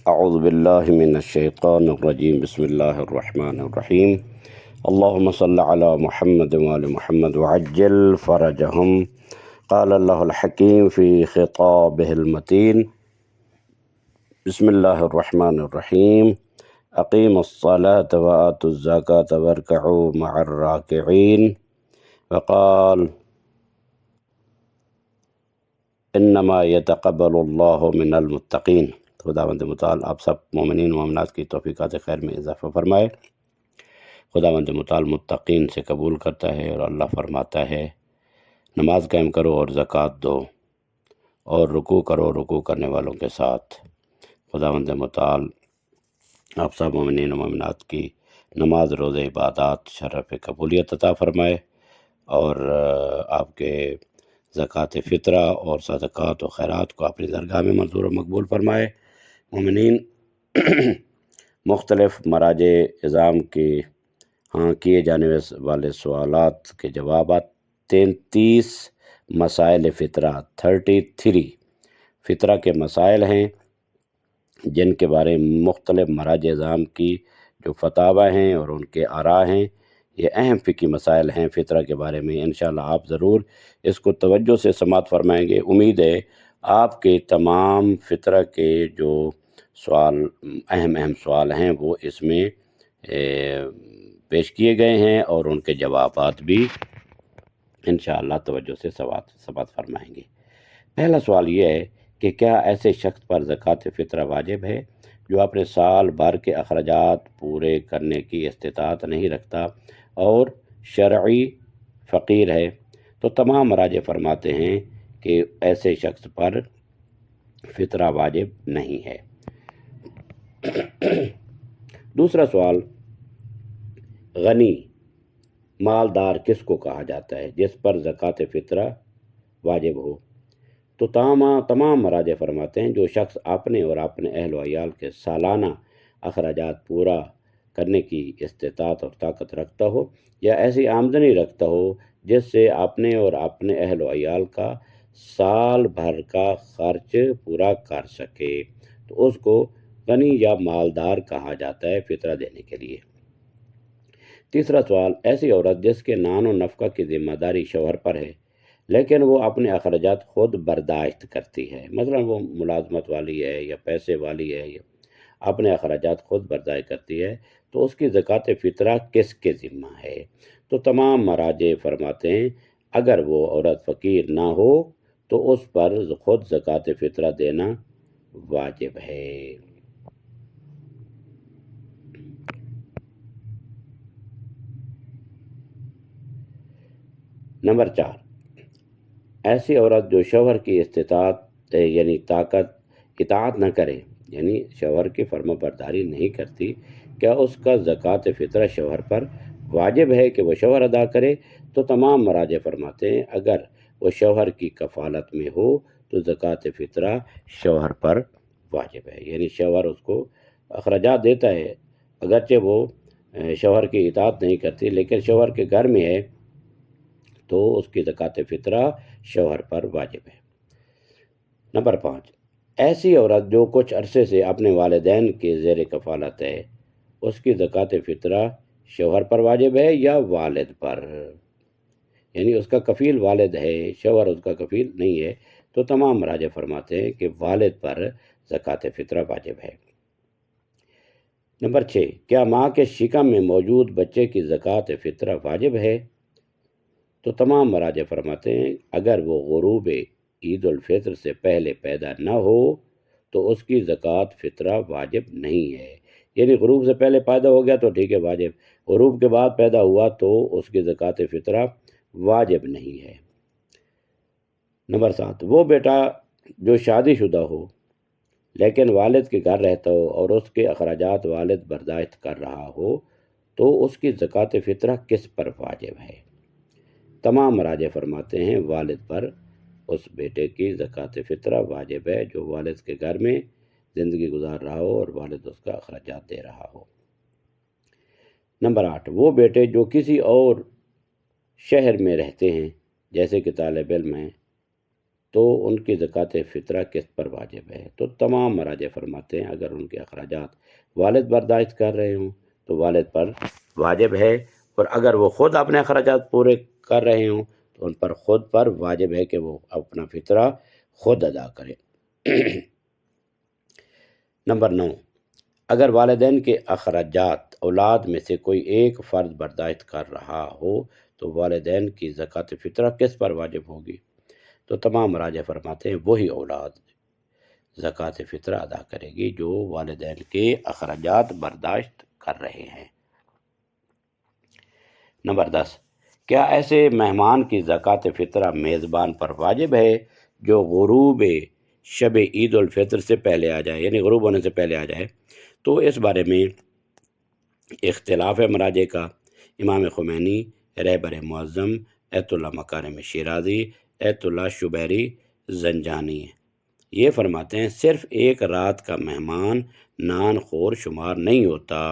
اعوذ باللہ من الشیطان الرجیم بسم اللہ الرحمن الرحیم اللہم صل علی محمد وآل محمد وعجل فرجہم قال اللہ الحکیم فی خطابہ المتین بسم اللہ الرحمن الرحیم اقیموا الصلاة وآتوا الزکاة وارکعوا مع الراکعین وقال انما یتقبل اللہ من المتقین۔ خداوند متعال آپ سب مومنین و مومنات کی توفیقات خیر میں اضافہ فرمائے۔ خداوند متعال متقین سے قبول کرتا ہے اور اللہ فرماتا ہے نماز قائم کرو اور زکوٰۃ دو اور رکوع کرو رکوع کرنے والوں کے ساتھ۔ خداوند متعال آپ سب مومنین و مومنات کی نماز روزے عبادات شرف قبولیت عطا فرمائے اور آپ کے زکوٰۃ فطرہ اور صدقات و خیرات کو اپنی درگاہ میں منظور و مقبول فرمائے۔ مومنین، مختلف مراجع اعظام کے ہاں کیے جانے والے سوالات کے جوابات 33 مسائل فطرہ 33 فطرہ کے مسائل ہیں جن کے بارے میں مختلف مراجع اعظام کی جو فتاوی ہیں اور ان کے آراء ہیں، یہ اہم فقہی مسائل ہیں فطرہ کے بارے میں۔ انشاءاللہ آپ ضرور اس کو توجہ سے سماعت فرمائیں گے۔ امید ہے آپ کے تمام فطرہ کے جو سوال اہم سوال ہیں وہ اس میں پیش کیے گئے ہیں اور ان کے جوابات بھی انشاءاللہ توجہ سے سماعت فرمائیں گے۔ پہلا سوال یہ ہے کہ کیا ایسے شخص پر زکوٰۃ فطرہ واجب ہے جو اپنے سال بھر کے اخراجات پورے کرنے کی استطاعت نہیں رکھتا اور شرعی فقیر ہے؟ تو تمام مراجع فرماتے ہیں کہ ایسے شخص پر فطرہ واجب نہیں ہے۔ دوسرا سوال، غنی مالدار کس کو کہا جاتا ہے جس پر زکوٰۃ فطرہ واجب ہو؟ تو تمام مراجع فرماتے ہیں جو شخص اپنے اور اپنے اہل و عیال کے سالانہ اخراجات پورا کرنے کی استطاعت اور طاقت رکھتا ہو یا ایسی آمدنی رکھتا ہو جس سے اپنے اور اپنے اہل و عیال کا سال بھر کا خرچ پورا کر سکے تو اس کو غنی یا مالدار کہا جاتا ہے فطرہ دینے کے لیے۔ تیسرا سوال، ایسی عورت جس کے نان و نفقہ کی ذمہ داری شوہر پر ہے لیکن وہ اپنے اخراجات خود برداشت کرتی ہے، مثلا وہ ملازمت والی ہے یا پیسے والی ہے یا اپنے اخراجات خود برداشت کرتی ہے، تو اس کی زکوٰۃ فطرہ کس کے ذمہ ہے؟ تو تمام مراجع فرماتے ہیں اگر وہ عورت فقیر نہ ہو تو اس پر خود زکوٰۃ فطرہ دینا واجب ہے۔ نمبر 4، ایسی عورت جو شوہر کی استطاعت یعنی اطاعت نہ کرے، یعنی شوہر کی فرما برداری نہیں کرتی، کیا اس کا زکوٰۃ فطرہ شوہر پر واجب ہے کہ وہ شوہر ادا کرے؟ تو تمام مراجع فرماتے ہیں اگر وہ شوہر کی کفالت میں ہو تو زکوٰۃ فطرہ شوہر پر واجب ہے، یعنی شوہر اس کو اخراجات دیتا ہے، اگرچہ وہ شوہر کی اطاعت نہیں کرتی لیکن شوہر کے گھر میں ہے تو اس کی زکوٰۃ فطرہ شوہر پر واجب ہے۔ نمبر 5، ایسی عورت جو کچھ عرصے سے اپنے والدین کے زیر کفالت ہے، اس کی زکوٰۃ فطرہ شوہر پر واجب ہے یا والد پر؟ یعنی اس کا کفیل والد ہے، شوہر اس کا کفیل نہیں ہے، تو تمام مراجع فرماتے ہیں کہ والد پر زکوٰۃ فطرہ واجب ہے۔ نمبر 6، کیا ماں کے شکم میں موجود بچے کی زکوٰۃ فطرہ واجب ہے؟ تو تمام مراجع فرماتے ہیں اگر وہ غروب عید الفطر سے پہلے پیدا نہ ہو تو اس کی زکوٰۃ فطرہ واجب نہیں ہے، یعنی غروب سے پہلے پیدا ہو گیا تو ٹھیک ہے واجب، غروب کے بعد پیدا ہوا تو اس کی زکوٰۃ فطرہ واجب نہیں ہے۔ نمبر 7، وہ بیٹا جو شادی شدہ ہو لیکن والد کے گھر رہتا ہو اور اس کے اخراجات والد برداشت کر رہا ہو تو اس کی زکوٰۃ فطرہ کس پر واجب ہے؟ تمام مراجع فرماتے ہیں والد پر اس بیٹے کی زکوٰۃ فطرہ واجب ہے جو والد کے گھر میں زندگی گزار رہا ہو اور والد اس کا اخراجات دے رہا ہو۔ نمبر 8، وہ بیٹے جو کسی اور شہر میں رہتے ہیں جیسے کہ طالب علم ہیں تو ان کی زکوٰۃ فطرہ کس پر واجب ہے؟ تو تمام مراجع فرماتے ہیں اگر ان کے اخراجات والد برداشت کر رہے ہوں تو والد پر واجب ہے، اور اگر وہ خود اپنے اخراجات پورے کر رہے ہوں تو ان پر خود پر واجب ہے کہ وہ اپنا فطرہ خود ادا کرے۔ نمبر 9، اگر والدین کے اخراجات اولاد میں سے کوئی ایک فرد برداشت کر رہا ہو تو والدین کی زکوٰۃ فطرہ کس پر واجب ہوگی؟ تو تمام مراجع فرماتے ہیں وہی اولاد زکوٰۃ فطرہ ادا کرے گی جو والدین کے اخراجات برداشت کر رہے ہیں۔ نمبر 10، کیا ایسے مہمان کی زکوٰۃ فطرہ میزبان پر واجب ہے جو غروب شب عید الفطر سے پہلے آ جائے، یعنی غروب ہونے سے پہلے آ جائے؟ تو اس بارے میں اختلاف ہے مراجع کا۔ امام خمینی، رہبر معظم، ایت اللہ مکارم شیرازی، ایت اللہ شبیری زنجانی یہ فرماتے ہیں صرف ایک رات کا مہمان نان خور شمار نہیں ہوتا،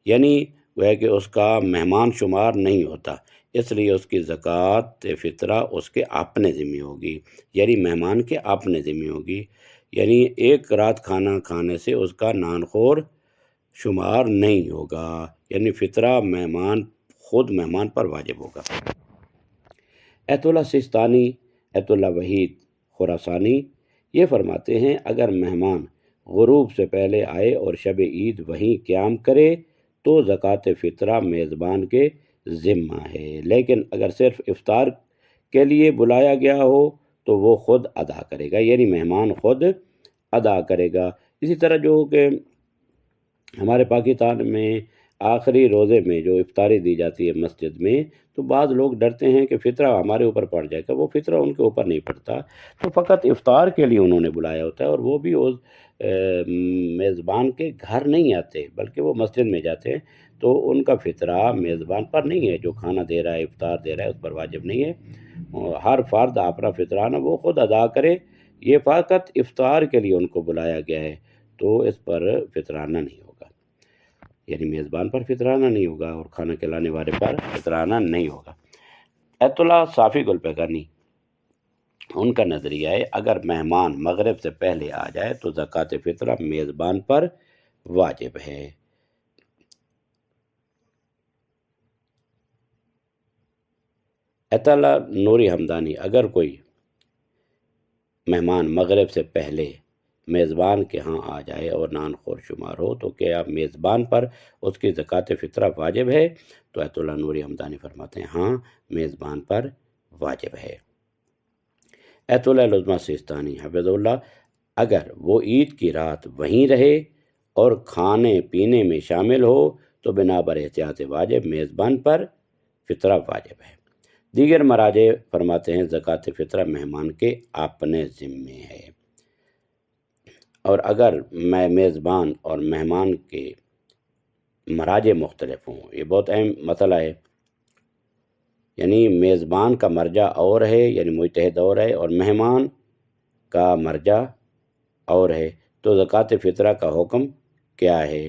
یعنی وہ ہے کہ اس کا مہمان شمار نہیں ہوتا، اس لیے اس کی زکوٰۃ فطرہ اس کے اپنے ذمہ ہوگی، یعنی مہمان کے اپنے ذمہ ہوگی، یعنی ایک رات کھانا کھانے سے اس کا نان خور شمار نہیں ہوگا، یعنی فطرہ خود مہمان پر واجب ہوگا۔ ایت اللہ سستانی، ایت اللہ وحید خراسانی یہ فرماتے ہیں اگر مہمان غروب سے پہلے آئے اور شب عید وہیں قیام کرے تو زکوٰۃ فطرہ میزبان کے ذمہ ہے، لیکن اگر صرف افطار کے لیے بلایا گیا ہو تو وہ خود ادا کرے گا، یعنی مہمان خود ادا کرے گا۔ اسی طرح جو کہ ہمارے پاکستان میں آخری روزے میں جو افطاری دی جاتی ہے مسجد میں، تو بعض لوگ ڈرتے ہیں کہ فطرہ ہمارے اوپر پڑ جائے گا، وہ فطرہ ان کے اوپر نہیں پڑتا، تو فقط افطار کے لیے انہوں نے بلایا ہوتا ہے، اور وہ بھی اس میزبان کے گھر نہیں آتے بلکہ وہ مسجد میں جاتے ہیں، تو ان کا فطرہ میزبان پر نہیں ہے، جو کھانا دے رہا ہے افطار دے رہا ہے اس پر واجب نہیں ہے۔ ہر فرد اپنا فطرہ نا وہ خود ادا کرے، یہ فقط افطار کے لیے ان کو بلایا گیا ہے تو اس پر فطرانہ نہیں ہوگا، یعنی میزبان پر فطرانہ نہیں ہوگا اور کھانا کھلانے والے پر فطرانہ نہیں ہوگا۔ ایت اللہ صافی گلپگانی ان کا نظریہ ہے اگر مہمان مغرب سے پہلے آ جائے تو زکوٰۃ فطرہ میزبان پر واجب ہے۔ ایت اللہ نوری حمدانی اگر کوئی مہمان مغرب سے پہلے میزبان کے ہاں آ جائے اور نان خور شمار ہو تو کیا میزبان پر اس کی زکوٰۃ فطرہ واجب ہے؟ تو ایت اللہ نوری حمدانی فرماتے ہیں ہاں میزبان پر واجب ہے۔ ایت اللہ العظمیٰ سیستانی حفظ اللہ اگر وہ عید کی رات وہیں رہے اور کھانے پینے میں شامل ہو تو بنا بر احتیاط واجب میزبان پر فطرہ واجب ہے۔ دیگر مراجع فرماتے ہیں زکوٰۃ فطرہ مہمان کے اپنے ذمے ہے، اور اگر میزبان اور مہمان کے مراجع مختلف ہوں، یہ بہت اہم مسئلہ ہے، یعنی میزبان کا مرجع اور ہے، یعنی مجتہد اور ہے، اور مہمان کا مرجع اور ہے، تو زکوٰۃ فطرہ کا حکم کیا ہے؟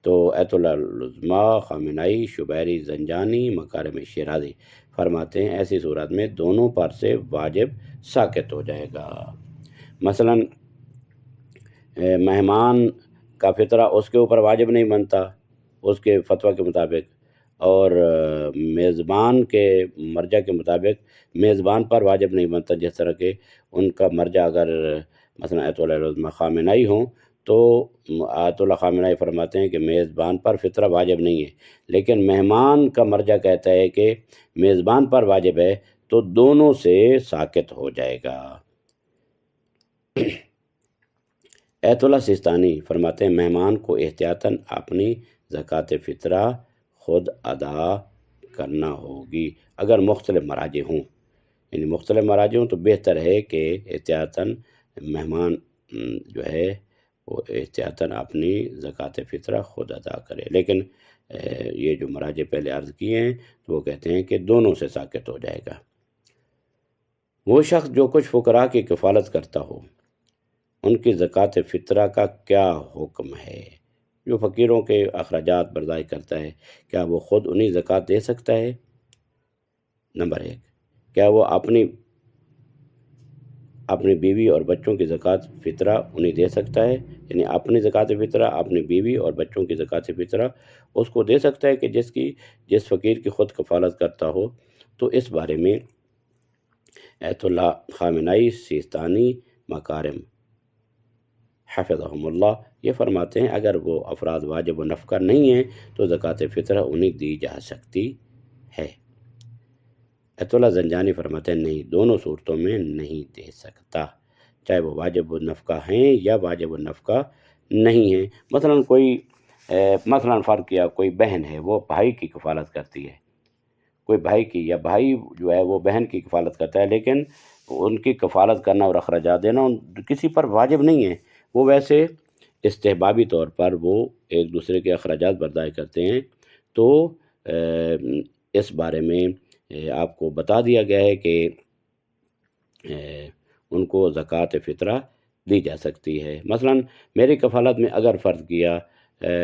تو ایت اللہ العظمیٰ خامنائی شبیری زنجانی مکارم شیرازی فرماتے ہیں ایسی صورت میں دونوں پر سے واجب ساقط ہو جائے گا۔ مثلا مہمان کا فطرہ اس کے اوپر واجب نہیں بنتا اس کے فتویٰ کے مطابق، اور میزبان کے مرجع کے مطابق میزبان پر واجب نہیں بنتا، جس طرح کہ ان کا مرجع اگر مثلا ایت اللہ العظمیٰ خامنائی ہوں تو آیت اللہ خامنائی فرماتے ہیں کہ میزبان پر فطرہ واجب نہیں ہے، لیکن مہمان کا مرجع کہتا ہے کہ میزبان پر واجب ہے، تو دونوں سے ساقط ہو جائے گا۔ ایت اللہ سستانی فرماتے ہیں مہمان کو احتیاطاً اپنی زکوٰۃ فطرہ خود ادا کرنا ہوگی۔ اگر مختلف مراجع ہوں، یعنی مختلف مراجع ہوں تو بہتر ہے کہ احتیاطاً مہمان جو ہے وہ احتیاطاً اپنی زکوٰۃ فطرہ خود ادا کرے، لیکن یہ جو مراجع پہلے عرض کیے ہیں تو وہ کہتے ہیں کہ دونوں سے ساقط ہو جائے گا۔ وہ شخص جو کچھ فقراء کی کفالت کرتا ہو ان کی زکوٰۃ فطرہ کا کیا حکم ہے؟ جو فقیروں کے اخراجات برداشت کرتا ہے کیا وہ خود انہیں زکوٰۃ دے سکتا ہے؟ نمبر 1، کیا وہ اپنی اپنی بیوی اور بچوں کی زکوٰۃ فطرہ انہیں دے سکتا ہے، یعنی اپنی زکوٰۃ فطرہ اپنی بیوی اور بچوں کی زکوٰۃ فطرہ اس کو دے سکتا ہے کہ جس فقیر کی خود کفالت کرتا ہو۔ تو اس بارے میں ایت اللہ خامنائی سیستانی مکارم حفظہم اللہ یہ فرماتے ہیں اگر وہ افراد واجب و نفقہ نہیں ہیں تو زکوٰۃ فطرہ انہیں دی جا سکتی ہے۔ ایت اللہ زنجانی فرماتے ہیں نہیں، دونوں صورتوں میں نہیں دے سکتا، چاہے وہ واجب النفقہ ہیں یا واجب النفقہ نہیں ہیں۔ مثلاً فرض کیا کوئی بہن ہے وہ بھائی کی کفالت کرتی ہے، کوئی بھائی کی، یا بھائی جو ہے وہ بہن کی کفالت کرتا ہے، لیکن ان کی کفالت کرنا اور اخراجات دینا کسی پر واجب نہیں ہے، وہ ویسے استحبابی طور پر وہ ایک دوسرے کے اخراجات برداشت کرتے ہیں، تو اس بارے میں آپ کو بتا دیا گیا ہے کہ ان کو زکوٰۃ فطرہ دی جا سکتی ہے۔ مثلاً میری کفالت میں اگر فرض کیا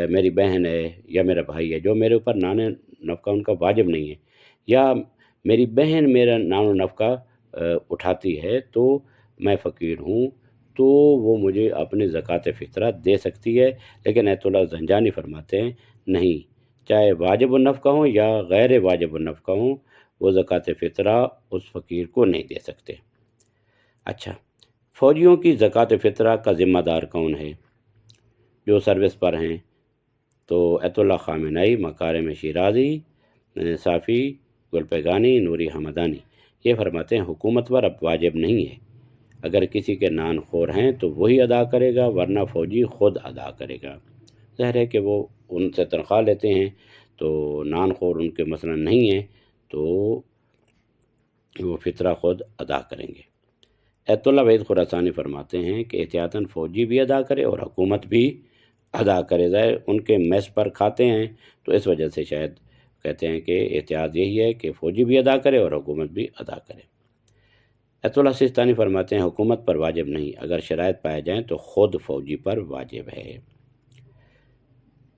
میری بہن ہے یا میرا بھائی ہے جو میرے اوپر نان نفقہ ان کا واجب نہیں ہے، یا میری بہن میرا نان و نفقہ اٹھاتی ہے تو میں فقیر ہوں تو وہ مجھے اپنی زکوٰۃ فطرہ دے سکتی ہے، لیکن ایت اللہ زنجانی فرماتے ہیں نہیں، چاہے واجب النفقہ ہوں یا غیر واجب النفقہ ہوں، وہ زکوٰۃ فطرہ اس فقیر کو نہیں دے سکتے۔ اچھا، فوجیوں کی زکوٰۃ فطرہ کا ذمہ دار کون ہے؟ جو سروس پر ہیں، تو ایت اللہ خامنائی مکارم شیرازی صافی گلپیگانی نوری حمدانی یہ فرماتے ہیں حکومت پر اب واجب نہیں ہے، اگر کسی کے نان خور ہیں تو وہی ادا کرے گا، ورنہ فوجی خود ادا کرے گا۔ ظاہر ہے کہ وہ ان سے تنخواہ لیتے ہیں تو نان خور ان کے مثلا نہیں ہیں تو وہ فطرہ خود ادا کریں گے۔ ایت اللہ وحید خراسانی فرماتے ہیں کہ احتیاطاً فوجی بھی ادا کرے اور حکومت بھی ادا کرے، ظاہر ان کے میس پر کھاتے ہیں تو اس وجہ سے شاید کہتے ہیں کہ احتیاط یہی ہے کہ فوجی بھی ادا کرے اور حکومت بھی ادا کرے۔ ایت اللہ سیستانی فرماتے ہیں حکومت پر واجب نہیں، اگر شرائط پائے جائیں تو خود فوجی پر واجب ہے۔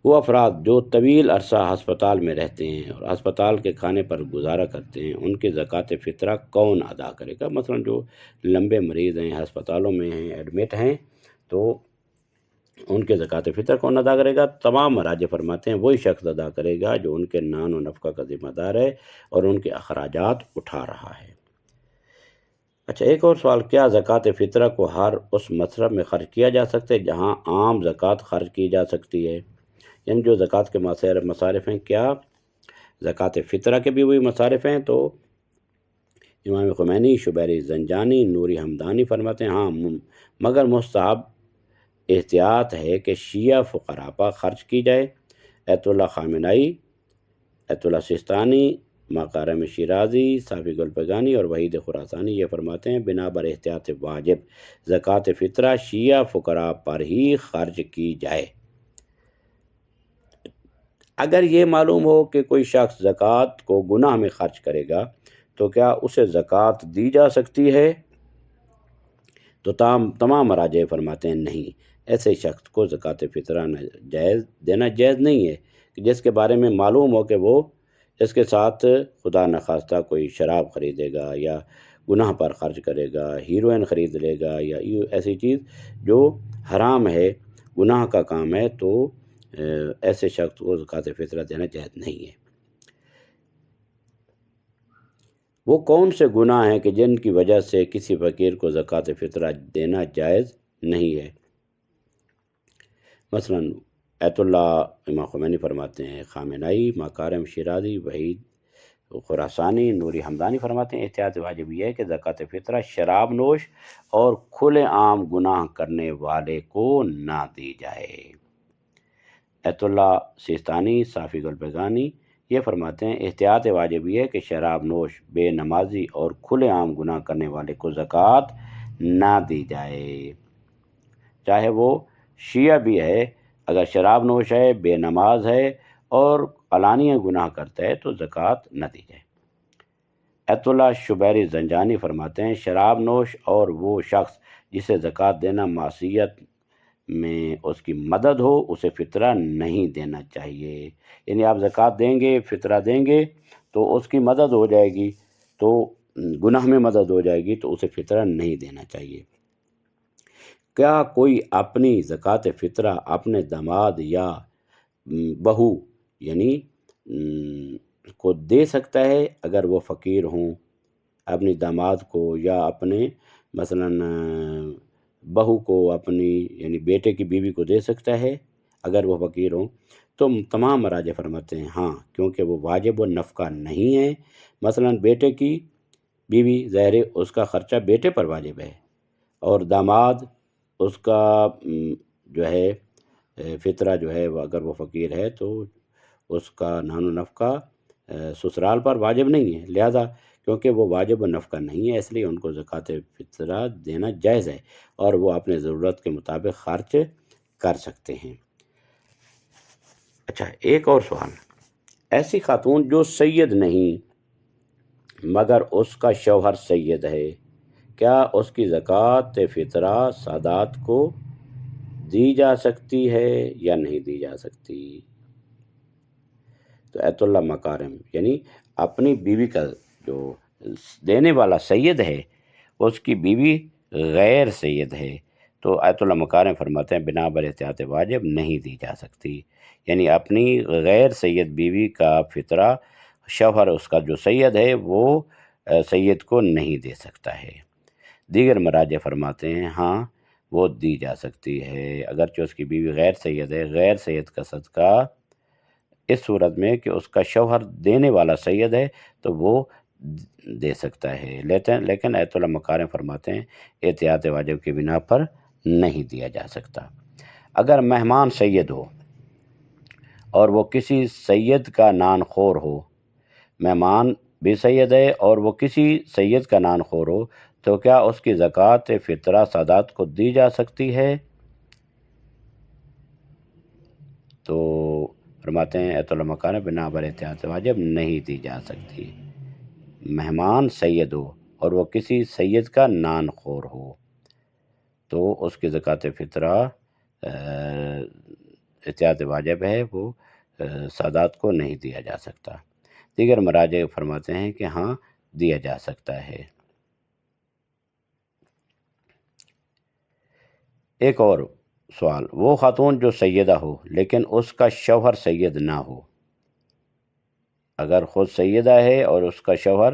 وہ افراد جو طویل عرصہ ہسپتال میں رہتے ہیں اور ہسپتال کے کھانے پر گزارا کرتے ہیں، ان کی زکوٰۃ فطرہ کون ادا کرے گا؟ مثلا جو لمبے مریض ہیں، ہسپتالوں میں ہیں، ایڈمٹ ہیں، تو ان کے زکوٰۃ فطر کون ادا کرے گا؟ تمام مراجع فرماتے ہیں وہی شخص ادا کرے گا جو ان کے نان و نفقہ کا ذمہ دار ہے اور ان کے اخراجات اٹھا رہا ہے۔ اچھا، ایک اور سوال، کیا زکوٰۃ فطرہ کو ہر اس مصرف میں خرچ کیا جا سکتا ہے جہاں عام زکوٰۃ خرچ کی جا سکتی ہے؟ یعنی جو زکوٰۃ کے مصارف ہیں، کیا زکوٰۃ فطرہ کے بھی وہی مصارف ہیں؟ تو امام خمینی شبیری زنجانی نوری حمدانی فرماتے ہیں ہاں، مگر مستحب احتیاط ہے کہ شیعہ فقراء پر خرچ کی جائے۔ ایت اللہ خامنائی، ایت اللہ سیستانی، مکارم شیرازی، صافی گلپگانی اور وحید خراسانی یہ فرماتے ہیں بنا بر احتیاط واجب زکوٰۃ فطرہ شیعہ فقراء پر ہی خرچ کی جائے۔ اگر یہ معلوم ہو کہ کوئی شخص زکوٰۃ کو گناہ میں خرچ کرے گا تو کیا اسے زکوٰۃ دی جا سکتی ہے؟ تو تمام مراجع فرماتے ہیں نہیں، ایسے شخص کو زکوٰۃ فطرہ دینا جائز نہیں ہے کہ جس کے بارے میں معلوم ہو کہ وہ اس کے ساتھ خدا نخواستہ کوئی شراب خریدے گا یا گناہ پر خرچ کرے گا، ہیروئن خرید لے گا یا ایسی چیز جو حرام ہے، گناہ کا کام ہے، تو ایسے شخص کو زکوٰۃ فطرہ دینا جائز نہیں ہے۔ وہ کون سے گناہ ہیں کہ جن کی وجہ سے کسی فقیر کو زکوٰۃ فطرہ دینا جائز نہیں ہے؟ مثلا ایت اللہ امام خمینی فرماتے ہیں، خامنائی، مکارم شیرازی، وحید خراسانی، نوری حمدانی فرماتے ہیں احتیاط واجب یہ ہے کہ زکوٰۃ فطرہ شراب نوش اور کھلے عام گناہ کرنے والے کو نہ دی جائے۔ ایت اللہ سیستانی، صافی گلپگانی یہ فرماتے ہیں احتیاط واجب یہ ہے کہ شراب نوش، بے نمازی اور کھلے عام گناہ کرنے والے کو زکوٰۃ نہ دی جائے، چاہے وہ شیعہ بھی ہے، اگر شراب نوش ہے، بے نماز ہے اور علانیہ گناہ کرتا ہے تو زکوٰۃ نہ دی جائے۔ ایت اللہ شبیری زنجانی فرماتے ہیں شراب نوش اور وہ شخص جسے زکوٰۃ دینا معصیت میں اس کی مدد ہو اسے فطرہ نہیں دینا چاہیے۔ یعنی آپ زکوٰۃ دیں گے، فطرہ دیں گے تو اس کی مدد ہو جائے گی، تو گناہ میں مدد ہو جائے گی تو اسے فطرہ نہیں دینا چاہیے۔ کیا کوئی اپنی زکوٰۃ فطرہ اپنے داماد یا بہو یعنی کو دے سکتا ہے اگر وہ فقیر ہوں؟ اپنی داماد کو یا اپنے مثلاً بہو کو اپنی یعنی بیٹے کی بیوی کو دے سکتا ہے اگر وہ فقیر ہوں؟ تو تمام مراجع فرماتے ہیں ہاں، کیونکہ وہ واجب و نفقہ نہیں ہے۔ مثلاً بیٹے کی بیوی ظاہر اس کا خرچہ بیٹے پر واجب ہے، اور داماد اس کا جو ہے فطرہ جو ہے اگر وہ فقیر ہے تو اس کا نان و نفقہ سسرال پر واجب نہیں ہے، لہذا کیونکہ وہ واجب و نفقہ نہیں ہے اس لیے ان کو زکوٰۃ فطرہ دینا جائز ہے اور وہ اپنے ضرورت کے مطابق خرچ کر سکتے ہیں۔ اچھا، ایک اور سوال، ایسی خاتون جو سید نہیں مگر اس کا شوہر سید ہے، کیا اس کی زکوٰۃ فطرہ سادات کو دی جا سکتی ہے یا نہیں دی جا سکتی؟ تو ایت اللہ مکارم یعنی اپنی بیوی کا جو دینے والا سید ہے اس کی بیوی غیر سید ہے تو ایت اللہ مکارم فرماتے ہیں بنا بر احتیاط واجب نہیں دی جا سکتی، یعنی اپنی غیر سید بیوی کا فطرہ شوہر اس کا جو سید ہے وہ سید کو نہیں دے سکتا ہے۔ دیگر مراجع فرماتے ہیں ہاں وہ دی جا سکتی ہے اگرچہ اس کی بیوی غیر سید ہے۔ غیر سید کا صدقہ اس صورت میں کہ اس کا شوہر دینے والا سید ہے تو وہ دے سکتا ہے، لیکن ایت اللہ مکارم فرماتے ہیں احتیاط واجب کی بنا پر نہیں دیا جا سکتا۔ اگر مہمان سید ہو اور وہ کسی سید کا نان خور ہو، مہمان بھی سید ہے اور وہ کسی سید کا نان خور ہو تو کیا اس کی زکوٰۃ فطرہ سادات کو دی جا سکتی ہے؟ تو فرماتے ہیں ایت اللہ مکارم بنا بر احتیاط واجب نہیں دی جا سکتی۔ مہمان سید ہو اور وہ کسی سید کا نان خور ہو تو اس کی زکوٰۃ فطرہ احتیاط واجب ہے، وہ سادات کو نہیں دیا جا سکتا۔ دیگر مراجع فرماتے ہیں کہ ہاں دیا جا سکتا ہے۔ ایک اور سوال، وہ خاتون جو سیدہ ہو لیکن اس کا شوہر سید نہ ہو، اگر خود سیدہ ہے اور اس کا شوہر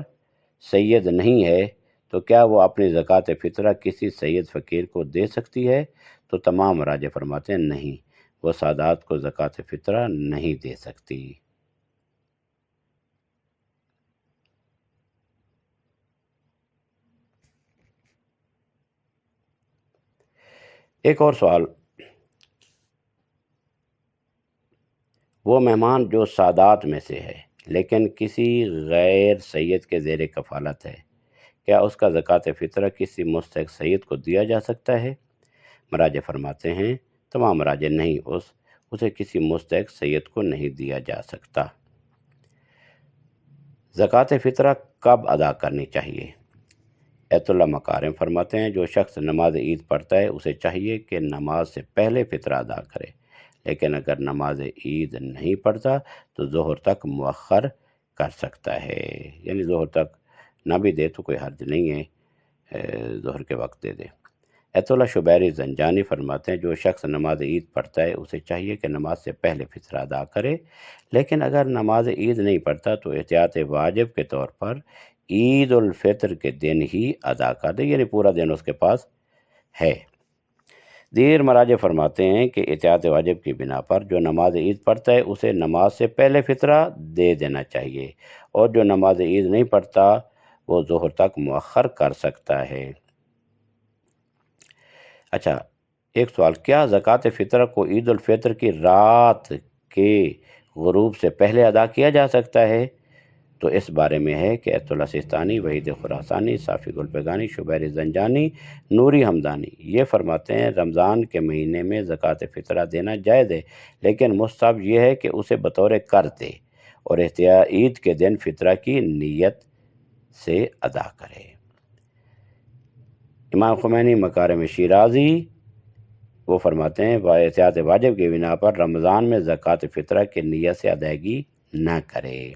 سید نہیں ہے تو کیا وہ اپنی زکوٰۃ فطرہ کسی سید فقیر کو دے سکتی ہے؟ تو تمام مراجع فرماتے ہیں نہیں، وہ سادات کو زکوٰۃ فطرہ نہیں دے سکتی۔ ایک اور سوال، وہ مہمان جو سادات میں سے ہے لیکن کسی غیر سید کے زیر کفالت ہے، کیا اس کا زکوٰۃ فطرہ کسی مستحق سید کو دیا جا سکتا ہے؟ مراجع فرماتے ہیں تمام مراجع نہیں، اسے کسی مستحق سید کو نہیں دیا جا سکتا۔ زکوٰۃ فطرہ کب ادا کرنی چاہیے؟ ایت اللہ مکارم فرماتے ہیں جو شخص نماز عید پڑھتا ہے اسے چاہیے کہ نماز سے پہلے فطرہ ادا کرے، لیکن اگر نماز عید نہیں پڑھتا تو ظہر تک مؤخر کر سکتا ہے، یعنی ظہر تک نہ بھی دے تو کوئی حرج نہیں ہے، ظہر کے وقت دے دے۔ ایت اللہ شبیری زنجانی فرماتے ہیں جو شخص نماز عید پڑھتا ہے اسے چاہیے کہ نماز سے پہلے فطرہ ادا کرے، لیکن اگر نماز عید نہیں پڑھتا تو احتیاط واجب کے طور پر عید الفطر کے دن ہی ادا کر دے، یعنی پورا دن اس کے پاس ہے۔ دیر مراجع فرماتے ہیں کہ احتیاط واجب کی بنا پر جو نماز عید پڑھتا ہے اسے نماز سے پہلے فطرہ دے دینا چاہیے، اور جو نماز عید نہیں پڑھتا وہ ظہر تک مؤخر کر سکتا ہے۔ اچھا، ایک سوال، کیا زکوٰۃ فطرہ کو عید الفطر کی رات کے غروب سے پہلے ادا کیا جا سکتا ہے؟ تو اس بارے میں ہے کہ ایت اللہ سیستانی، وحید خراسانی، صافی گلپگانی، شبیر زنجانی، نوری حمدانی یہ فرماتے ہیں رمضان کے مہینے میں زکوٰۃ فطرہ دینا جائز ہے، لیکن مستحب یہ ہے کہ اسے بطور قرض دے اور عید کے دن فطرہ کی نیت سے ادا کرے۔ امام خمینی مکارم شیرازی وہ فرماتے ہیں احتیاط واجب کی بنا پر رمضان میں زکوٰۃ فطرہ کی نیت سے ادائیگی نہ کرے۔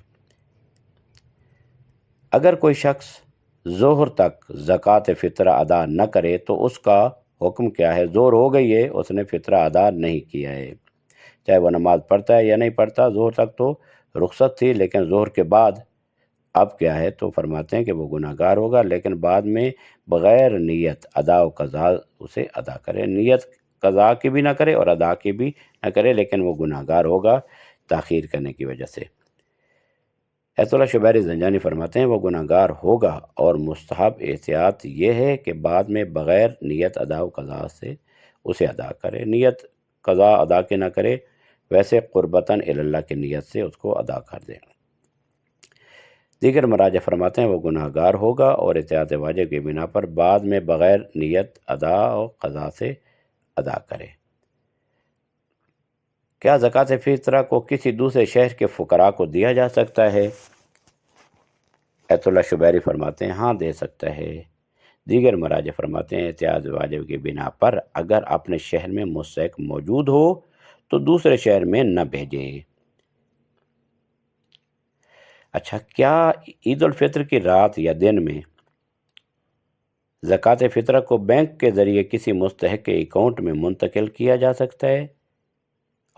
اگر کوئی شخص ظہر تک زکوٰۃ فطرہ ادا نہ کرے تو اس کا حکم کیا ہے؟ زور ہو گئی ہے، اس نے فطرہ ادا نہیں کیا ہے، چاہے وہ نماز پڑھتا ہے یا نہیں پڑھتا، ظہر تک تو رخصت تھی، لیکن ظہر کے بعد اب کیا ہے؟ تو فرماتے ہیں کہ وہ گناہ گار ہوگا، لیکن بعد میں بغیر نیت ادا و قضا اسے ادا کرے، نیت قضا کی بھی نہ کرے اور ادا کی بھی نہ کرے، لیکن وہ گناہ گار ہوگا تاخیر کرنے کی وجہ سے۔ ایت اللہ شبیر زنجانی فرماتے ہیں وہ گناہ گار ہوگا، اور مستحب احتیاط یہ ہے کہ بعد میں بغیر نیت ادا و قضا سے اسے ادا کرے، نیت قضا ادا کے نہ کرے، ویسے قربتاً اللہ کی نیت سے اس کو ادا کر دیں۔ دیگر مراجع فرماتے ہیں وہ گناہ گار ہوگا اور احتیاط واجب کی بنا پر بعد میں بغیر نیت ادا و قضا سے ادا کرے۔ کیا زکوٰۃ فطرہ کو کسی دوسرے شہر کے فقراء کو دیا جا سکتا ہے؟ ایت اللہ شبیری فرماتے ہیں ہاں دے سکتا ہے۔ دیگر مراجع فرماتے ہیں احتیاط واجب کی بنا پر اگر اپنے شہر میں مستحق موجود ہو تو دوسرے شہر میں نہ بھیجے۔ اچھا، کیا عید الفطر کی رات یا دن میں زکوٰۃ فطرہ کو بینک کے ذریعے کسی مستحق کے اکاؤنٹ میں منتقل کیا جا سکتا ہے؟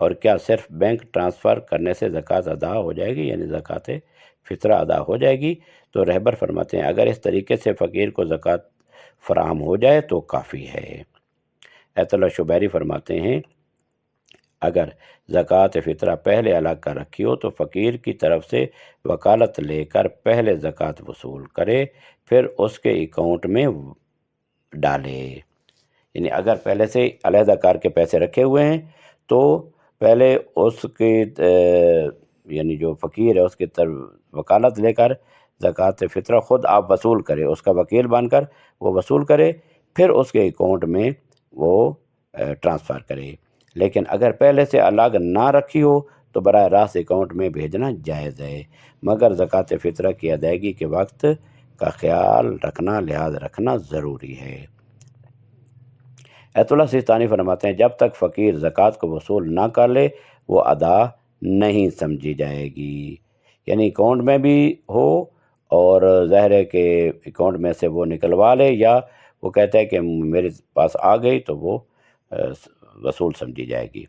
اور کیا صرف بینک ٹرانسفر کرنے سے زکوٰۃ ادا ہو جائے گی، یعنی زکوٰۃ فطرہ ادا ہو جائے گی؟ تو رہبر فرماتے ہیں اگر اس طریقے سے فقیر کو زکوٰۃ فراہم ہو جائے تو کافی ہے۔ ایت اللہ شبیری فرماتے ہیں اگر زکوٰۃ فطرہ پہلے الگ کر رکھی ہو تو فقیر کی طرف سے وکالت لے کر پہلے زکوٰۃ وصول کرے، پھر اس کے اکاؤنٹ میں ڈالے۔ یعنی اگر پہلے سے علیحدہ کر کے پیسے رکھے ہوئے ہیں تو پہلے اس کی یعنی جو فقیر ہے اس کی طرف وکالت لے کر زکوٰۃ فطرہ خود آپ وصول کرے، اس کا وکیل بن کر وہ وصول کرے، پھر اس کے اکاؤنٹ میں وہ ٹرانسفر کرے۔ لیکن اگر پہلے سے الگ نہ رکھی ہو تو براہ راست اکاؤنٹ میں بھیجنا جائز ہے، مگر زکوٰۃ فطرہ کی ادائیگی کے وقت کا خیال رکھنا، لحاظ رکھنا ضروری ہے۔ ایت اللہ سیستانی فرماتے ہیں جب تک فقیر زکوٰۃ کو وصول نہ کر لے وہ ادا نہیں سمجھی جائے گی، یعنی اکاؤنٹ میں بھی ہو اور ظاہر ہے کہ اکاؤنٹ میں سے وہ نکلوا لے، یا وہ کہتا ہے کہ میرے پاس آ گئی تو وہ وصول سمجھی جائے گی۔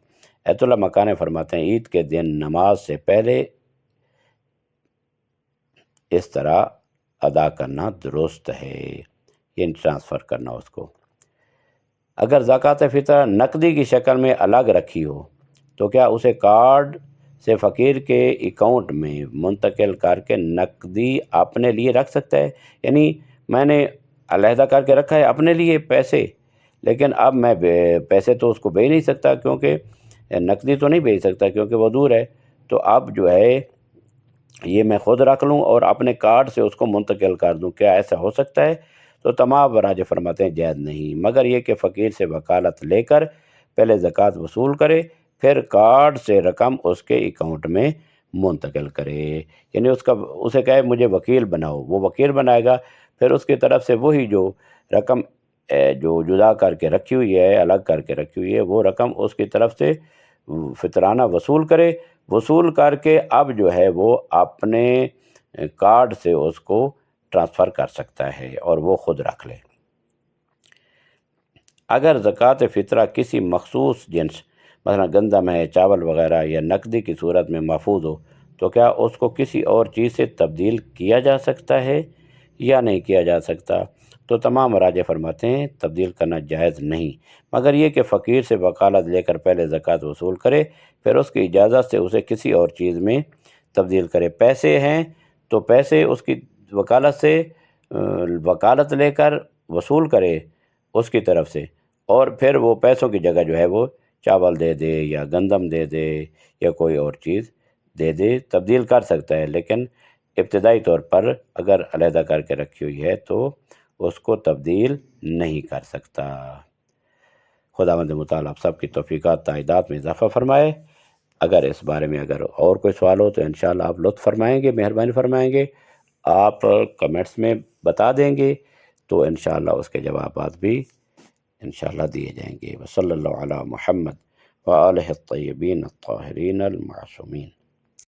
ایت اللہ مکانی فرماتے ہیں عید کے دن نماز سے پہلے اس طرح ادا کرنا درست ہے، یعنی ٹرانسفر کرنا اس کو۔ اگر زکوٰۃ فطرہ نقدی کی شکل میں الگ رکھی ہو تو کیا اسے کارڈ سے فقیر کے اکاؤنٹ میں منتقل کر کے نقدی اپنے لیے رکھ سکتا ہے؟ یعنی میں نے علیحدہ کر کے رکھا ہے اپنے لیے پیسے، لیکن اب میں پیسے تو اس کو بھیج نہیں سکتا، کیونکہ نقدی تو نہیں بھیج سکتا کیونکہ وہ دور ہے، تو اب جو ہے یہ میں خود رکھ لوں اور اپنے کارڈ سے اس کو منتقل کر دوں، کیا ایسا ہو سکتا ہے؟ تو تمام مراجع فرماتے ہیں جائز نہیں، مگر یہ کہ فقیر سے وکالت لے کر پہلے زکوٰۃ وصول کرے، پھر کارڈ سے رقم اس کے اکاؤنٹ میں منتقل کرے، یعنی اسے کہے مجھے وکیل بناؤ، وہ وکیل بنائے گا، پھر اس کی طرف سے وہی جو رقم جو جدا کر کے رکھی ہوئی ہے، الگ کر کے رکھی ہوئی ہے، وہ رقم اس کی طرف سے فطرانہ وصول کرے، وصول کر کے اب جو ہے وہ اپنے کارڈ سے اس کو ٹرانسفر کر سکتا ہے اور وہ خود رکھ لے۔ اگر زکوٰۃ فطرہ کسی مخصوص جنس مثلا گندم ہے، چاول وغیرہ یا نقدی کی صورت میں محفوظ ہو تو کیا اس کو کسی اور چیز سے تبدیل کیا جا سکتا ہے یا نہیں کیا جا سکتا؟ تو تمام مراجع فرماتے ہیں تبدیل کرنا جائز نہیں، مگر یہ کہ فقیر سے وکالت لے کر پہلے زکوٰۃ وصول کرے، پھر اس کی اجازت سے اسے کسی اور چیز میں تبدیل کرے۔ پیسے ہیں تو پیسے اس کی وکالت سے وکالت لے کر وصول کرے اس کی طرف سے، اور پھر وہ پیسوں کی جگہ جو ہے وہ چاول دے دے یا گندم دے دے یا کوئی اور چیز دے دے، تبدیل کر سکتا ہے، لیکن ابتدائی طور پر اگر علیحدہ کر کے رکھی ہوئی ہے تو اس کو تبدیل نہیں کر سکتا۔ خداوند متعال آپ سب کی توفیقات تائیدات میں اضافہ فرمائے۔ اگر اس بارے میں اگر اور کوئی سوال ہو تو انشاءاللہ آپ لطف فرمائیں گے، مہربانی فرمائیں گے، آپ کمنٹس میں بتا دیں گے تو انشاءاللہ اس کے جوابات بھی انشاءاللہ دیے جائیں گے۔ وصلی اللہ علی محمد وآلہ الطیبین الطاہرین المعصومین۔